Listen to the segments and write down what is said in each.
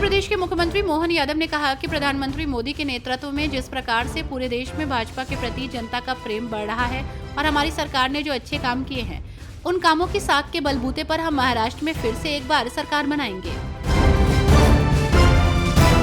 प्रदेश के मुख्यमंत्री मोहन यादव ने कहा कि प्रधानमंत्री मोदी के नेतृत्व में जिस प्रकार से पूरे देश में भाजपा के प्रति जनता का प्रेम बढ़ रहा है और हमारी सरकार ने जो अच्छे काम किए हैं, उन कामों की साख के बलबूते पर हम महाराष्ट्र में फिर से एक बार सरकार बनाएंगे।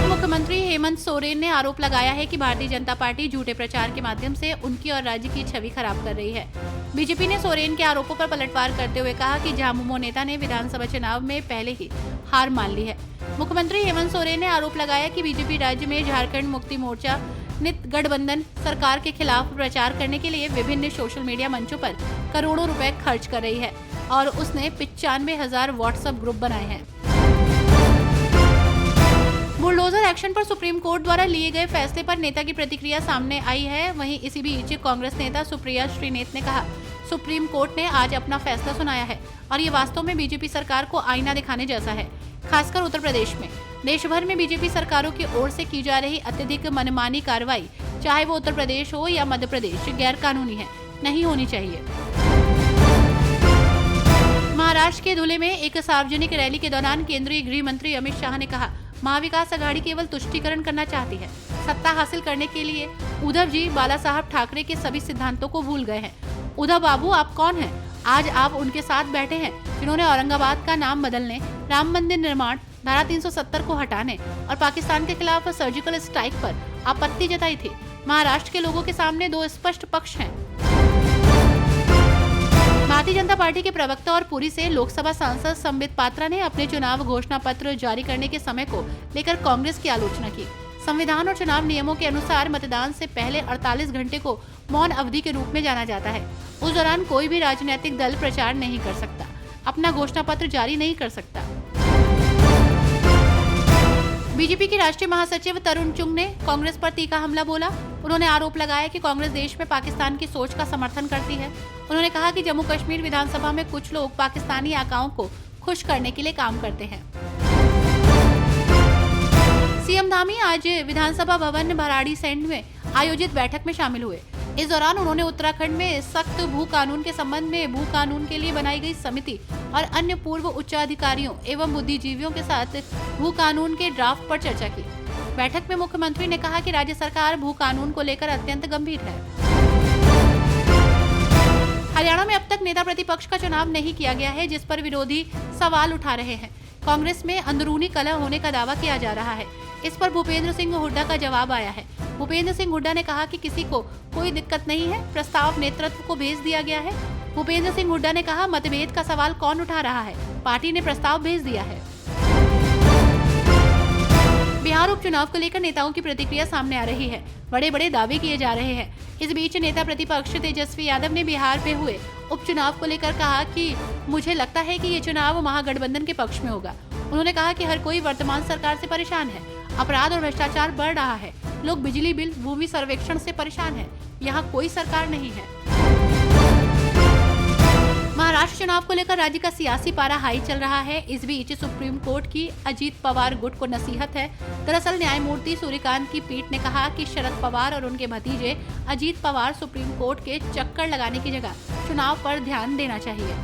मुख्यमंत्री हेमंत सोरेन ने आरोप लगाया है कि भारतीय जनता पार्टी झूठे प्रचार के माध्यम से उनकी और राज्य की छवि खराब कर रही है। बीजेपी ने सोरेन के आरोपों पर पलटवार करते हुए कहा कि झामुमो नेता ने विधानसभा चुनाव में पहले ही हार मान ली है। मुख्यमंत्री हेमंत सोरेन ने आरोप लगाया कि बीजेपी राज्य में झारखंड मुक्ति मोर्चा नित गठबंधन सरकार के खिलाफ प्रचार करने के लिए विभिन्न सोशल मीडिया मंचों पर करोड़ों रुपए खर्च कर रही है और उसने 95,000 व्हाट्सएप ग्रुप बनाए हैं। बुलडोजर एक्शन पर सुप्रीम कोर्ट द्वारा लिए गए फैसले पर नेता की प्रतिक्रिया सामने आई है। वहीं इसी बीच कांग्रेस नेता सुप्रिया श्रीनेत ने कहा, सुप्रीम कोर्ट ने आज अपना फैसला सुनाया है और ये वास्तव में बीजेपी सरकार को आईना दिखाने जैसा है। खासकर उत्तर प्रदेश में, देश भर में बीजेपी सरकारों की ओर से की जा रही अत्यधिक मनमानी कार्रवाई, चाहे वो उत्तर प्रदेश हो या मध्य प्रदेश, गैर कानूनी है, नहीं होनी चाहिए। महाराष्ट्र के धुले में एक सार्वजनिक रैली के दौरान केंद्रीय गृह मंत्री अमित शाह ने कहा, महाविकास आघाड़ी केवल तुष्टीकरण करना चाहती है। सत्ता हासिल करने के लिए उद्धव जी बाला साहब ठाकरे के सभी सिद्धांतों को भूल गए हैं। उद्धव बाबू, आप कौन हैं? आज आप उनके साथ बैठे हैं जिन्होंने औरंगाबाद का नाम बदलने, राम मंदिर निर्माण, धारा 370 को हटाने और पाकिस्तान के खिलाफ सर्जिकल स्ट्राइक पर आपत्ति जताई थी। महाराष्ट्र के लोगों के सामने दो स्पष्ट पक्ष हैं। भारतीय जनता पार्टी के प्रवक्ता और पुरी से लोकसभा सांसद संबित पात्रा ने अपने चुनाव घोषणा पत्र जारी करने के समय को लेकर कांग्रेस की आलोचना की। संविधान और चुनाव नियमों के अनुसार मतदान से पहले 48 घंटे को मौन अवधि के रूप में जाना जाता है। उस दौरान कोई भी राजनीतिक दल प्रचार नहीं कर सकता, अपना घोषणा पत्र जारी नहीं कर सकता। बीजेपी के राष्ट्रीय महासचिव तरुण चुंग ने कांग्रेस पर तीखा हमला बोला। उन्होंने आरोप लगाया कि कांग्रेस देश में पाकिस्तान की सोच का समर्थन करती है। उन्होंने कहा कि जम्मू कश्मीर विधानसभा में कुछ लोग पाकिस्तानी आकाओं को खुश करने के लिए काम करते हैं। सीएम धामी आज विधानसभा भवन भराड़ीसैंण में आयोजित बैठक में शामिल हुए। इस दौरान उन्होंने उत्तराखंड में सख्त भू कानून के संबंध में भू कानून के लिए बनाई गई समिति और अन्य पूर्व उच्चाधिकारियों एवं बुद्धिजीवियों के साथ भू कानून के ड्राफ्ट पर चर्चा की। बैठक में मुख्यमंत्री ने कहा कि राज्य सरकार भू कानून को लेकर अत्यंत गंभीर है। हरियाणा में अब तक नेता प्रतिपक्ष का चुनाव नहीं किया गया है, जिस पर विरोधी सवाल उठा रहे हैं। कांग्रेस में अंदरूनी कलह होने का दावा किया जा रहा है। इस पर भूपेंद्र सिंह हुड्डा का जवाब आया है। भूपेंद्र सिंह हुड्डा ने कहा कि किसी को कोई दिक्कत नहीं है, प्रस्ताव नेतृत्व को भेज दिया गया है। भूपेंद्र सिंह हुड्डा ने कहा, मतभेद का सवाल कौन उठा रहा है, पार्टी ने प्रस्ताव भेज दिया है। बिहार उपचुनाव को लेकर नेताओं की प्रतिक्रिया सामने आ रही है। बड़े बड़े दावे किए जा रहे हैं। इस बीच नेता प्रतिपक्ष तेजस्वी यादव ने बिहार में हुए उपचुनाव को लेकर कहा कि मुझे लगता है कि ये चुनाव महागठबंधन के पक्ष में होगा। उन्होंने कहा कि हर कोई वर्तमान सरकार से परेशान है। अपराध और भ्रष्टाचार बढ़ रहा है। लोग बिजली बिल, भूमि सर्वेक्षण से परेशान हैं। यहाँ कोई सरकार नहीं है। महाराष्ट्र चुनाव को लेकर राज्य का सियासी पारा हाई चल रहा है। इस बीच सुप्रीम कोर्ट की अजीत पवार गुट को नसीहत है। दरअसल न्यायमूर्ति सूर्यकांत की पीठ ने कहा कि शरद पवार और उनके भतीजे अजीत पवार सुप्रीम कोर्ट के चक्कर लगाने की जगह चुनाव पर ध्यान देना चाहिए।